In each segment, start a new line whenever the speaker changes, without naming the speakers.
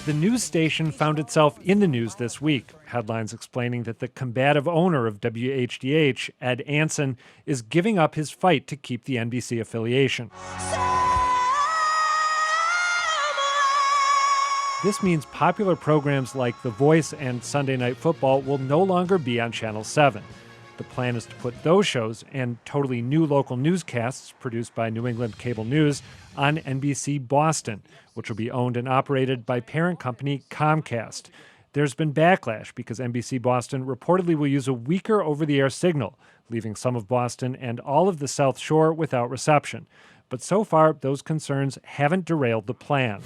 The news station found itself in the news this week. Headlines explaining that the combative owner of WHDH, Ed Anson, is giving up his fight to keep the NBC affiliation. This means popular programs like The Voice and Sunday Night Football will no longer be on Channel 7. The plan is to put those shows and totally new local newscasts produced by New England Cable News on NBC Boston, which will be owned and operated by parent company Comcast. There's been backlash because NBC Boston reportedly will use a weaker over-the-air signal, leaving some of Boston and all of the South Shore without reception. But so far, those concerns haven't derailed the plan.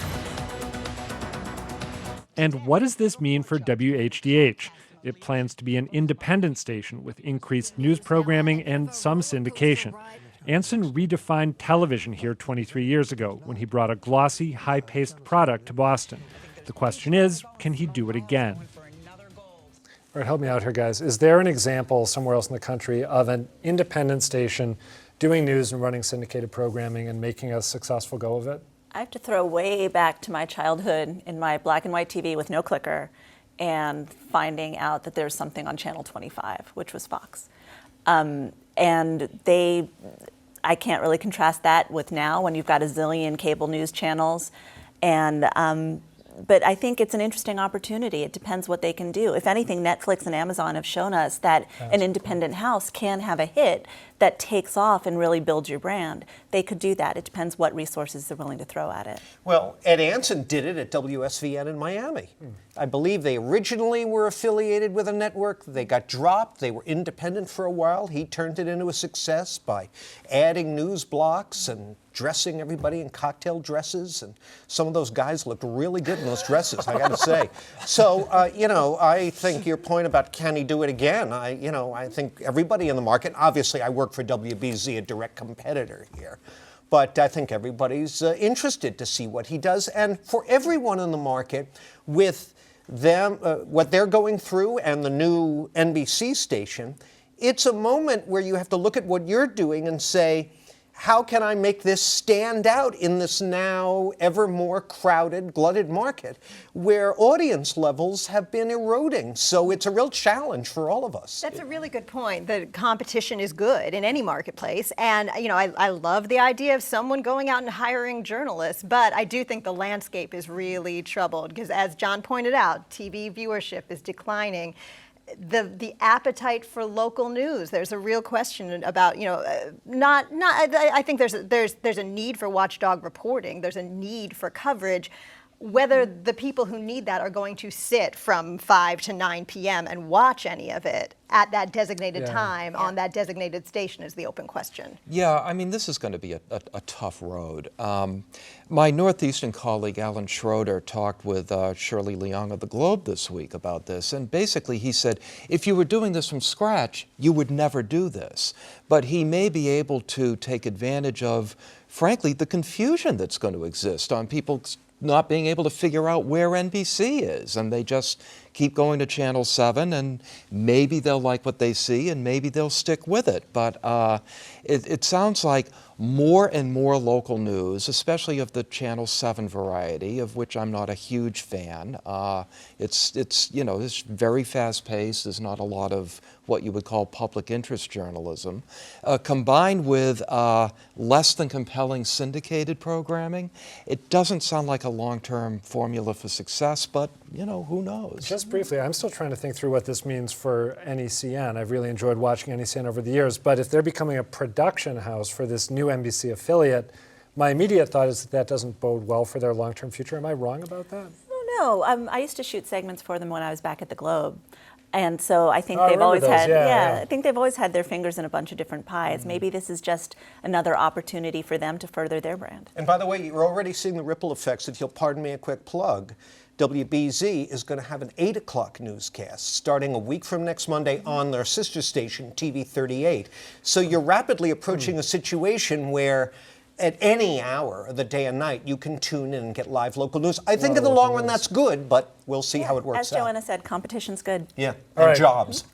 And what does this mean for WHDH? It plans to be an independent station with increased news programming and some syndication. Anson redefined television here 23 years ago when he brought a glossy, high-paced product to Boston. The question is, can he do it again?
All right, help me out here, guys. Is there an example somewhere else in the country of an independent station doing news and running syndicated programming and making a successful go of it?
I have to throw way back to my childhood in my black and white TV with no clicker and finding out that there's something on Channel 25, which was Fox. I can't really contrast that with now when you've got a zillion cable news channels. But I think it's an interesting opportunity. It depends what they can do. If anything, Netflix and Amazon have shown us that an independent house can have a hit that takes off and really builds your brand. They could do that. It depends what resources they're willing to throw at it.
Well, Ed Anson did it at WSVN in Miami. I believe they originally were affiliated with a network. They got dropped. They were independent for a while. He turned it into a success by adding news blocks and dressing everybody in cocktail dresses, and some of those guys looked really good in those dresses, I got to say. So, I think your point about can he do it again, I think everybody in the market, obviously I work for WBZ, a direct competitor here, but I think everybody's interested to see what he does. And for everyone in the market, with them, what they're going through and the new NBC station, it's a moment where you have to look at what you're doing and say, how can I make this stand out in this now ever more crowded, glutted market where audience levels have been eroding? So it's a real challenge for all of us.
That's a really good point. The competition is good in any marketplace. And, I love the idea of someone going out and hiring journalists, but I do think the landscape is really troubled because, as John pointed out, TV viewership is declining. The appetite for local news. There's a real question about, I think there's a need for watchdog reporting. There's a need for coverage. Whether the people who need that are going to sit from 5 to 9 p.m. and watch any of it at that designated time on that designated station is the open question.
Yeah, this is going to be a tough road. My Northeastern colleague, Alan Schroeder, talked with Shirley Leong of the Globe this week about this, and basically he said, if you were doing this from scratch, you would never do this. But he may be able to take advantage of, frankly, the confusion that's going to exist on people not being able to figure out where NBC is, and they just keep going to Channel 7, and maybe they'll like what they see, and maybe they'll stick with it. But it sounds like more and more local news, especially of the Channel 7 variety, of which I'm not a huge fan. It's very fast-paced. There's not a lot of what you would call public interest journalism, combined with less than compelling syndicated programming. It doesn't sound like a long-term formula for success, but who knows?
Just briefly, I'm still trying to think through what this means for NECN. I've really enjoyed watching NECN over the years, but if they're becoming a production house for this new NBC affiliate, my immediate thought is that doesn't bode well for their long-term future. Am I wrong about that?
No. I used to shoot segments for them when I was back at the Globe. And so I think they've always had, I think they've always had their fingers in a bunch of different pies. Maybe this is just another opportunity for them to further their brand.
And by the way, you're already seeing the ripple effects. If you'll pardon me a quick plug, WBZ is going to have an 8 o'clock newscast starting a week from next Monday on their sister station, TV 38. So you're rapidly approaching a situation where at any hour of the day and night, you can tune in and get live local news. I think in the long run that's good, but we'll see how it works out.
As Joanna said, competition's good.
Yeah, and jobs.